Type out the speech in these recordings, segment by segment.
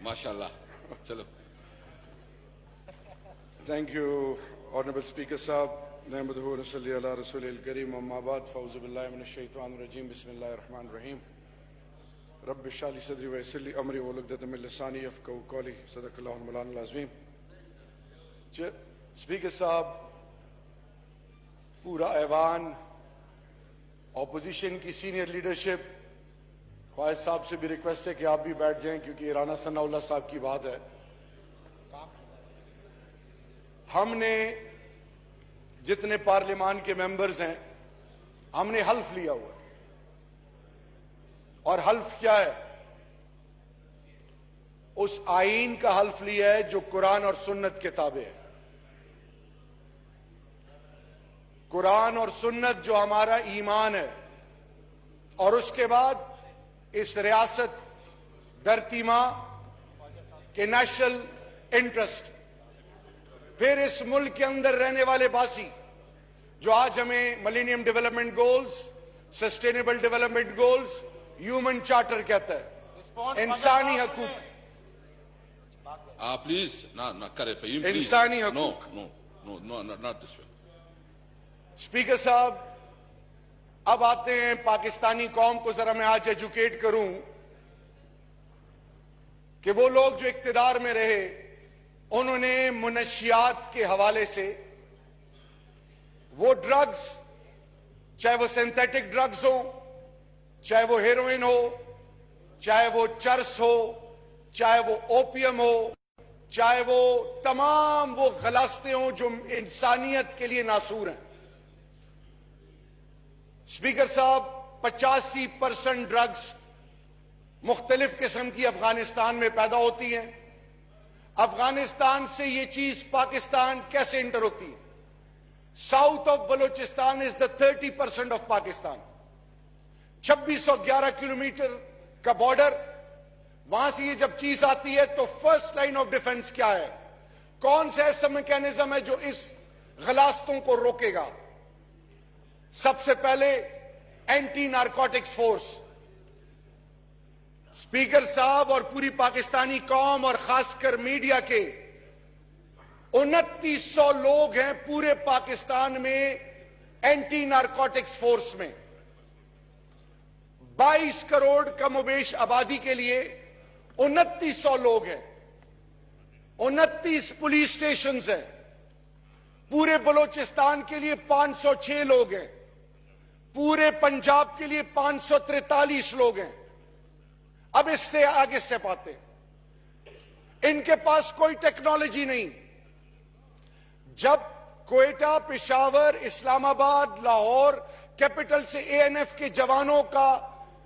माशाल्लाह। चलो। Thank you honourable speaker साहब। नहमदुहु व नसल्ली अला रसूलिल करीम, अम्मा बाद, फ़अऊज़ु बिल्लाहि मिनश शैतानिर रजीम, बिस्मिल्लाहिर रहमानिर रहीम। रब्बि इश्रह ली सदरी व यस्सिर ली अमरी वहलुल उक़दतम मिन लिसानी यफ़क़हू क़ौली। सदक़ल्लाहुल मौलाना अज़ीम। स्पीकर साहब, पूरा ऐवान, ऑपोजिशन की सीनियर लीडरशिप, ख्वाहिश साहब से भी रिक्वेस्ट है कि आप भी बैठ जाएं क्योंकि राना सनाउल्लाह साहब की बात है। हमने जितने पार्लियामान के मेंबर्स हैं, हमने हल्फ लिया हुआ है। और हल्फ क्या है? उस आईन का हल्फ लिया है जो कुरान और सुन्नत के ताबे है। कुरान और सुन्नत जो हमारा ईमान है, और उसके बाद इस रियासत धरती मां के नेशनल इंटरेस्ट, फिर इस मुल्क के अंदर रहने वाले बासी जो आज हमें millennium development goals, sustainable development goals, human charter कहता है, इंसानी हकूक। प्लीज ना करे फहीम, इंसानी हकूक। No not this way. Speaker साहब, अब आते हैं पाकिस्तानी कौम को जरा मैं आज एजुकेट करूं कि वो लोग जो इक्तिदार में रहे, उन्होंने मुनशियात के हवाले से वो ड्रग्स, चाहे वो सिंथेटिक ड्रग्स हो, चाहे वो हेरोइन हो, चाहे वो चरस हो, चाहे वो ओपियम हो, चाहे वो तमाम वो गलास्ते हों जो इंसानियत के लिए नासूर हैं। स्पीकर साहब, 85% ड्रग्स मुख्तलिफ किस्म की अफगानिस्तान में पैदा होती हैं। अफगानिस्तान से ये चीज पाकिस्तान कैसे इंटर होती है? South of Balochistan is the 30% of Pakistan. 2611 kilometre का बॉर्डर, वहां से ये जब चीज आती है तो फर्स्ट लाइन ऑफ डिफेंस क्या है? कौन सा ऐसा मैकेनिज्म है जो इस गलास्तों को रोकेगा? सबसे पहले एंटी नारकोटिक्स फोर्स। स्पीकर साहब और पूरी पाकिस्तानी कौम और खासकर मीडिया के 2900 लोग हैं पूरे पाकिस्तान में एंटी नारकोटिक्स फोर्स में। 22 करोड़ कमोबेश आबादी के लिए 2900 लोग हैं। 29 पुलिस स्टेशन हैं। पूरे बलोचिस्तान के लिए 506 लोग हैं। पूरे पंजाब के लिए 543 लोग हैं। अब इससे आगे स्टेप आते हैं। इनके पास कोई टेक्नोलॉजी नहीं। जब क्वेटा, पेशावर, इस्लामाबाद, लाहौर कैपिटल से एएनएफ के जवानों का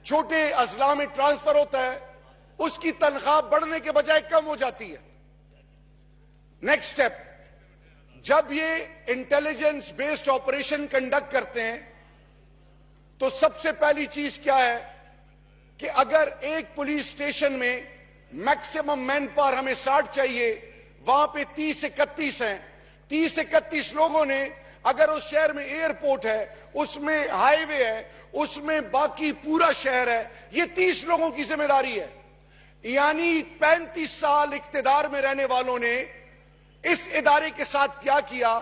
छोटे अजला में ट्रांसफर होता है, उसकी तनख्वाह बढ़ने के बजाय कम हो जाती है। नेक्स्ट स्टेप, जब ये इंटेलिजेंस बेस्ड ऑपरेशन कंडक्ट करते हैं तो सबसे पहली चीज क्या है कि अगर एक पुलिस स्टेशन में मैक्सिमम मैन पावर हमें 60 चाहिए, वहां पे 30-31 हैं। 30-31 लोगों ने, अगर उस शहर में एयरपोर्ट है, उसमें हाईवे है, उसमें बाकी पूरा शहर है, ये 30 लोगों की जिम्मेदारी है। यानी 35 साल इक्तिदार में रहने वालों ने इस इदारे के साथ क्या किया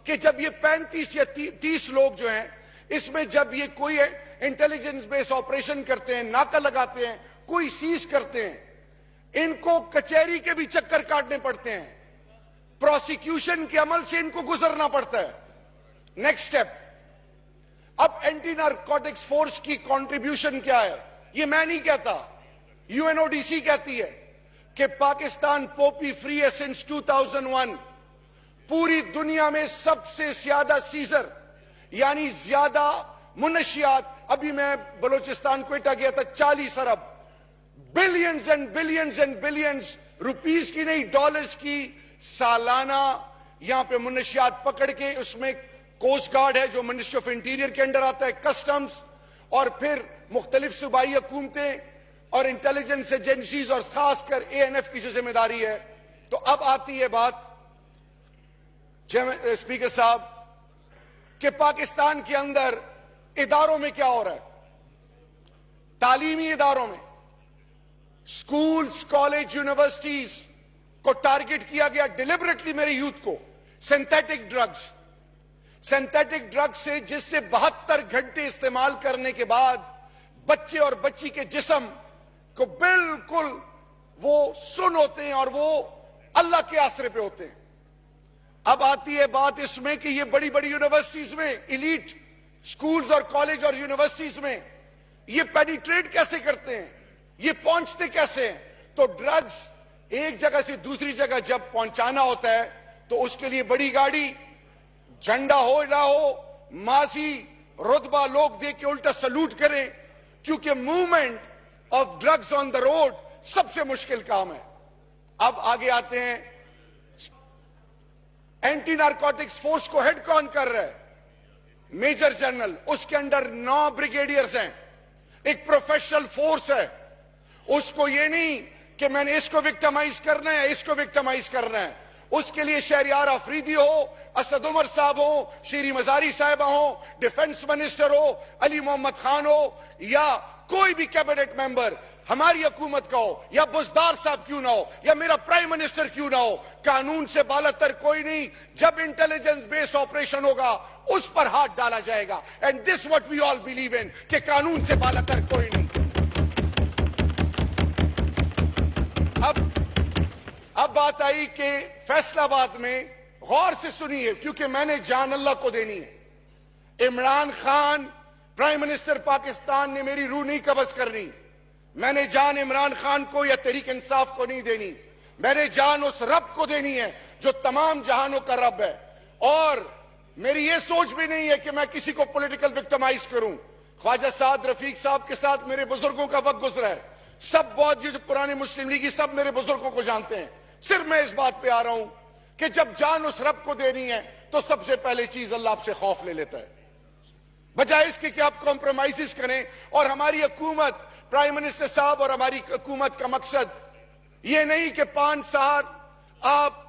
कि जब ये 35 या 30 लोग जो हैं, इसमें जब ये कोई इंटेलिजेंस बेस्ड ऑपरेशन करते हैं, नाका लगाते हैं, कोई सीज करते हैं, इनको कचहरी के भी चक्कर काटने पड़ते हैं, प्रोसिक्यूशन के अमल से इनको गुजरना पड़ता है। नेक्स्ट स्टेप, अब एंटी नारकोटिक्स फोर्स की कंट्रीब्यूशन क्या है? ये मैं नहीं कहता, यूएनओडीसी कहती है कि पाकिस्तान पॉपी फ्री है सिंस 2001। पूरी दुनिया में सबसे ज्यादा सीजर यानी ज्यादा मुनशियात, अभी मैं बलोचिस्तान क्वेटा गया था, 40 अरब, billions and billions and billions rupees की नहीं, डॉलर्स की सालाना यहां पे मुनशियात पकड़ के, उसमें कोस्ट गार्ड है जो मिनिस्ट्री ऑफ इंटीरियर के अंडर आता है, कस्टम्स, और फिर मुख्तलिफ सूबाई हुकूमतें और इंटेलिजेंस एजेंसीज और खासकर एएनएफ की जो जिम्मेदारी है। तो अब आती है बात स्पीकर साहब कि पाकिस्तान के अंदर इदारों में क्या हो रहा है। तालीमी इदारों में स्कूल्स, कॉलेज, यूनिवर्सिटीज को टारगेट किया गया डिलिबरेटली मेरे यूथ को। सिंथेटिक ड्रग्स से जिससे 72 घंटे इस्तेमाल करने के बाद बच्चे और बच्ची के जिस्म को बिल्कुल वो सुन होते हैं और वो अल्लाह के आसरे पे होते हैं। अब आती है बात इसमें कि ये बड़ी बड़ी यूनिवर्सिटीज में, इलीट स्कूल्स और कॉलेज और यूनिवर्सिटीज में ये पेनिट्रेट कैसे करते हैं, ये पहुंचते कैसे हैं? तो ड्रग्स एक जगह से दूसरी जगह जब पहुंचाना होता है तो उसके लिए बड़ी गाड़ी, झंडा हो ना हो, माजी रुतबा लोग देख के उल्टा सल्यूट करें, क्योंकि movement of drugs on the road सबसे मुश्किल काम है। अब आगे आते हैं, एंटी नारकोटिक्स फोर्स को हेड कौन कर रहा है? मेजर जनरल, उसके अंडर 9 ब्रिगेडियर्स हैं, एक प्रोफेशनल फोर्स है। उसको ये नहीं कि मैंने इसको विक्टिमाइज करना है, इसको विक्टिमाइज करना है। उसके लिए शहरियार अफरीदी हो, असद उमर साहब हो, शीरी मजारी साहिबा हो, डिफेंस मिनिस्टर हो, अली मोहम्मद खान हो, या कोई भी कैबिनेट मेंबर हमारी हुकूमत का हो, या बुजदार साहब क्यों ना हो, या मेरा प्राइम मिनिस्टर क्यों ना हो, कानून से बालातर कोई नहीं। जब इंटेलिजेंस बेस्ड ऑपरेशन होगा उस पर हाथ डाला जाएगा। And this what we all believe in, कि कानून से बालातर कोई नहीं। अब बात आई कि फैसलाबाद में, गौर से सुनिए क्योंकि मैंने जान अल्लाह को देनी है। इमरान खान प्राइम मिनिस्टर पाकिस्तान ने मेरी रूह नहीं कब्ज करनी। मैंने जान इमरान खान को या तहरीक इंसाफ को नहीं देनी। मैंने जान उस रब को देनी है जो तमाम जहानों का रब है। और मेरी ये सोच भी नहीं है कि मैं किसी को पॉलिटिकल विक्टिमाइज करूं। ख्वाजा साद रफीक साहब के साथ मेरे बुजुर्गों का वक्त गुजरा है। सब बहुत, ये जो पुराने मुस्लिम लीगी, सब मेरे बुजुर्गों को जानते हैं। सिर्फ मैं इस बात पे आ रहा हूं कि जब जान उस रब को देनी है तो सबसे पहले चीज अल्लाह आपसे खौफ ले लेता है, बजाय इसके कि आप कॉम्प्रोमाइजेस करें। और हमारी हुकूमत, प्राइम मिनिस्टर साहब और हमारी हुकूमत का मकसद ये नहीं कि 5 साल आप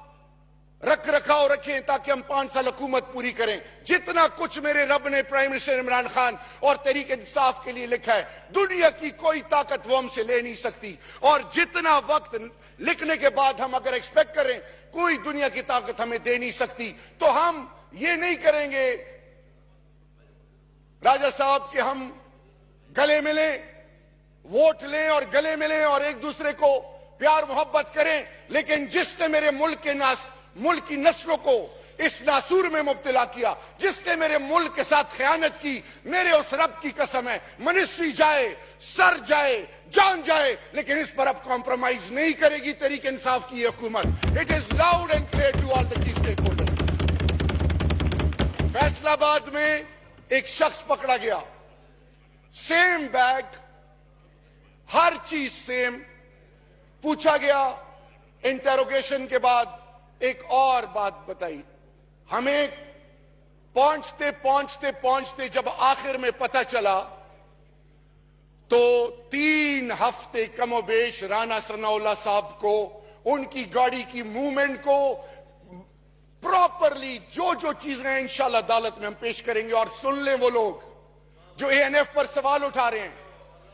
रख रखाव रखें ताकि हम 5 साल हुकूमत पूरी करें। जितना कुछ मेरे रब ने प्राइम मिनिस्टर इमरान खान और तहरीक इंसाफ के लिए लिखा है, दुनिया की कोई ताकत वो हमसे ले नहीं सकती। और जितना वक्त लिखने के बाद हम अगर एक्सपेक्ट करें, कोई दुनिया की ताकत हमें दे नहीं सकती। तो हम ये नहीं करेंगे राजा साहब कि हम गले मिलें, वोट लें और गले मिलें और एक दूसरे को प्यार मोहब्बत करें। लेकिन जिसने मेरे मुल्क की नस्लों को इस नासूर में मुब्तला किया, जिसने मेरे मुल्क के साथ खयानत की, मेरे उस रब की कसम है, मिनिस्ट्री जाए, सर जाए, जान जाए, लेकिन इस पर अब कॉम्प्रोमाइज नहीं करेगी तहरीक इंसाफ की हुकूमत। It is loud and clear to all the key stakeholders. Faisalabad में एक शख्स पकड़ा गया, सेम बैग, हर चीज सेम। पूछा गया, इंटेरोगेशन के बाद एक और बात बताई हमें। पहुंचते पहुंचते पहुंचते जब आखिर में पता चला तो 3 हफ्ते कमोबेश राना सनाउल्लाह साहब को, उनकी गाड़ी की मूवमेंट को प्रॉपरली जो जो चीजें हैं इंशाल्लाह अदालत में हम पेश करेंगे। और सुन लें वो लोग जो एएनएफ पर सवाल उठा रहे हैं,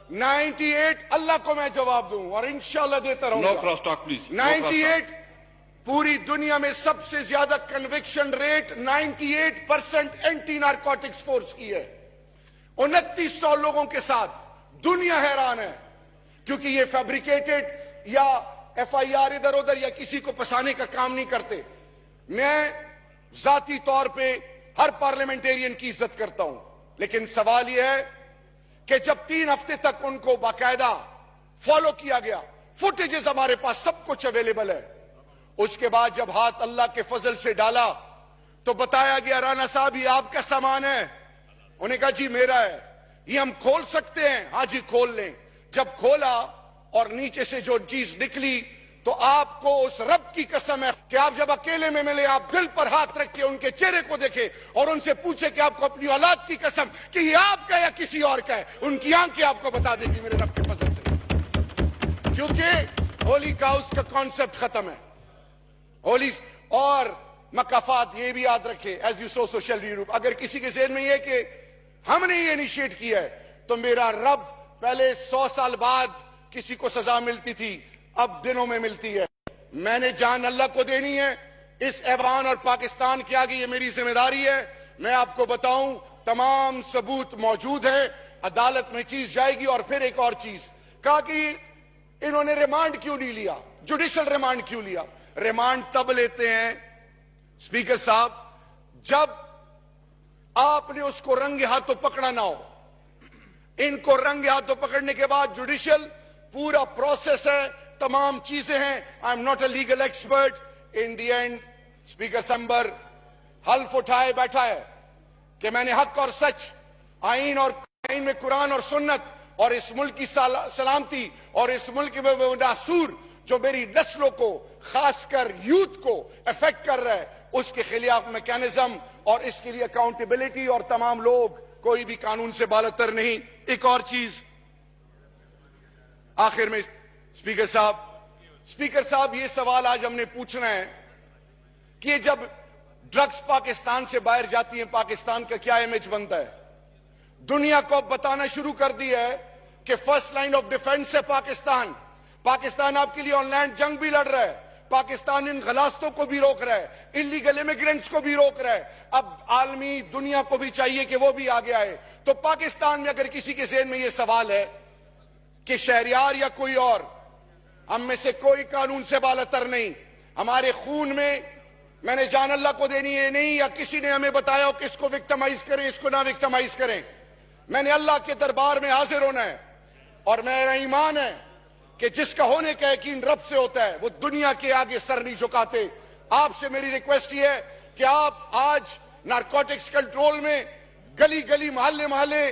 98 अल्लाह को मैं जवाब दूं और इंशाल्लाह देता रहूंगा। No cross talk please. 98 पूरी दुनिया में सबसे ज्यादा conviction rate 98% anti narcotics force की है। 2900 लोगों के साथ दुनिया हैरान है, क्योंकि ये फैब्रिकेटेड या एफआईआर इधर उधर या किसी को फंसाने का काम नहीं करते। मैं जाती तौर पे हर पार्लियामेंटेरियन की इज्जत करता हूं, लेकिन सवाल यह है कि जब 3 हफ्ते तक उनको बाकायदा फॉलो किया गया, फुटेजेस हमारे पास सब कुछ अवेलेबल है, उसके बाद जब हाथ अल्लाह के फजल से डाला तो बताया गया राना साहब ये आपका सामान है। उन्होंने कहा जी मेरा है, ये हम खोल सकते हैं? हाँ जी खोल लें। जब खोला और नीचे से जो चीज निकली तो आपको उस रब की कसम है कि आप जब अकेले में मिले, आप दिल पर हाथ रख के उनके चेहरे को देखे और उनसे पूछे कि आपको अपनी औलाद की कसम कि ये आपका या किसी और का है, उनकी आंखें आपको बता देगी मेरे रब के फजल से। क्योंकि होली काउस का कॉन्सेप्ट खत्म है। होली और मकाफात ये भी याद रखे, as you sow so shall you reap. अगर किसी के ज़हन में ये कि हमने ये इनिशिएट किया है तो मेरा रब पहले 100 साल बाद किसी को सजा मिलती थी, अब दिनों में मिलती है। मैंने जान अल्लाह को देनी है। इस ऐवान और पाकिस्तान के आगे ये मेरी जिम्मेदारी है। मैं आपको बताऊं, तमाम सबूत मौजूद है, अदालत में चीज जाएगी। और फिर एक और चीज कहा कि इन्होंने रिमांड क्यों नहीं लिया, जुडिशियल रिमांड क्यों लिया। रिमांड तब लेते हैं स्पीकर साहब जब आपने उसको रंगे हाथों पकड़ा ना हो। इनको रंगे हाथों पकड़ने के बाद जुडिशियल पूरा प्रोसेस है, तमाम चीजें हैं। I am not a legal expert. In the end speaker संबर हल्फ उठाए बैठा है कि मैंने हक और सच, आईन में कुरान और सुन्नत और इस मुल्क की सलामती और इस मुल्क में वो नासूर जो मेरी नस्लों को, खासकर यूथ को अफेक्ट कर रहा है, उसके खिलाफ मैकेनिज्म और इसके लिए अकाउंटेबिलिटी। और तमाम लोग, कोई भी कानून से बालतर नहीं। एक और चीज आखिर में स्पीकर साहब ये सवाल आज हमने पूछना है कि जब ड्रग्स पाकिस्तान से बाहर जाती हैं, पाकिस्तान का क्या इमेज बनता है। दुनिया को अब बताना शुरू कर दिया है कि फर्स्ट लाइन ऑफ डिफेंस है पाकिस्तान आपके लिए ऑनलैंड जंग भी लड़ रहा है। पाकिस्तान इन गलास्तों को भी रोक रहा है, इलीगल इमिग्रेंट्स को भी रोक रहा है। अब आलमी दुनिया को भी चाहिए कि वो भी आगे आए। तो पाकिस्तान में अगर किसी के ज़हन में ये सवाल है कि शहरियार या कोई और, हम में से कोई कानून से बालतर नहीं, हमारे खून में, मैंने जान अल्लाह को देनी है नहीं, या किसी ने हमें बताया हो कि इसको विक्टिमाइज करें, इसको ना विक्टिमाइज करें। मैंने अल्लाह के दरबार में हाजिर होना है और मेरा ईमान है कि जिसका होने का यकीन रब से होता है वो दुनिया के आगे सर नहीं झुकाते। आपसे मेरी रिक्वेस्ट ये है कि आप आज नारकोटिक्स कंट्रोल में गली गली, मोहल्ले मोहल्ले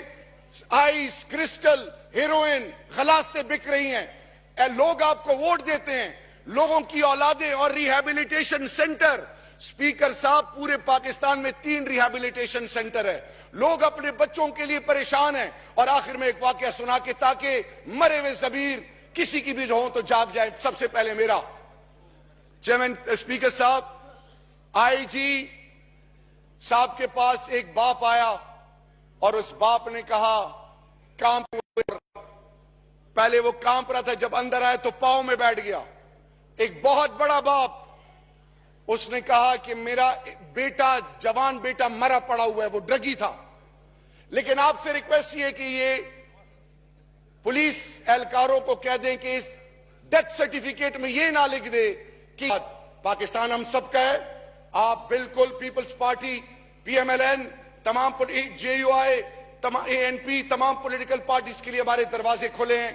आइस, क्रिस्टल, हेरोइन, गलास्ते बिक रही हैं। लोग आपको वोट देते हैं, लोगों की औलादें और रिहैबिलिटेशन सेंटर। स्पीकर साहब, पूरे पाकिस्तान में 3 रिहैबिलिटेशन सेंटर है। लोग अपने बच्चों के लिए परेशान हैं। और आखिर में एक वाकया सुना के ताकि मरे हुए ज़मीर किसी की भी हो तो जाग जाए। सबसे पहले मेरा चेयरमैन स्पीकर साहब, आईजी साहब के पास एक बाप आया और उस बाप ने कहा पहले वो कांप रहा था, जब अंदर आया तो पांव में बैठ गया। एक बहुत बड़ा बाप, उसने कहा कि मेरा बेटा, जवान बेटा मरा पड़ा हुआ है, वो ड्रगी था। लेकिन आपसे रिक्वेस्ट ये कि ये पुलिस एहलकारों को कह दें कि इस डेथ सर्टिफिकेट में ये ना लिख दे कि पाकिस्तान हम सबका है। आप बिल्कुल पीपल्स पार्टी, पीएमएलएन, तमाम जेयूआई, एएनपी, तमाम पॉलिटिकल पार्टीज के लिए हमारे दरवाजे खुले हैं।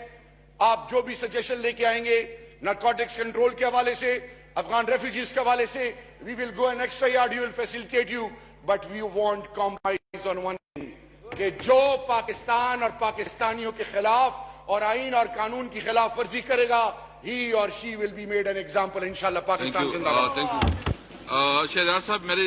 आप जो भी सजेशन लेके आएंगे नारकोटिक्स कंट्रोल के हवाले से, अफगान रेफ्यूजीज के हवाले से, we will go an extra yard, we will facilitate you, but we want compromise on one thing कि जो पाकिस्तान और पाकिस्तानियों के खिलाफ और आईन और कानून की खिलाफ वर्जी करेगा, ही और she will be made an example इंशाल्लाह। पाकिस्तान जिंदाबाद। थैंक यू शहरयार साहब। मेरे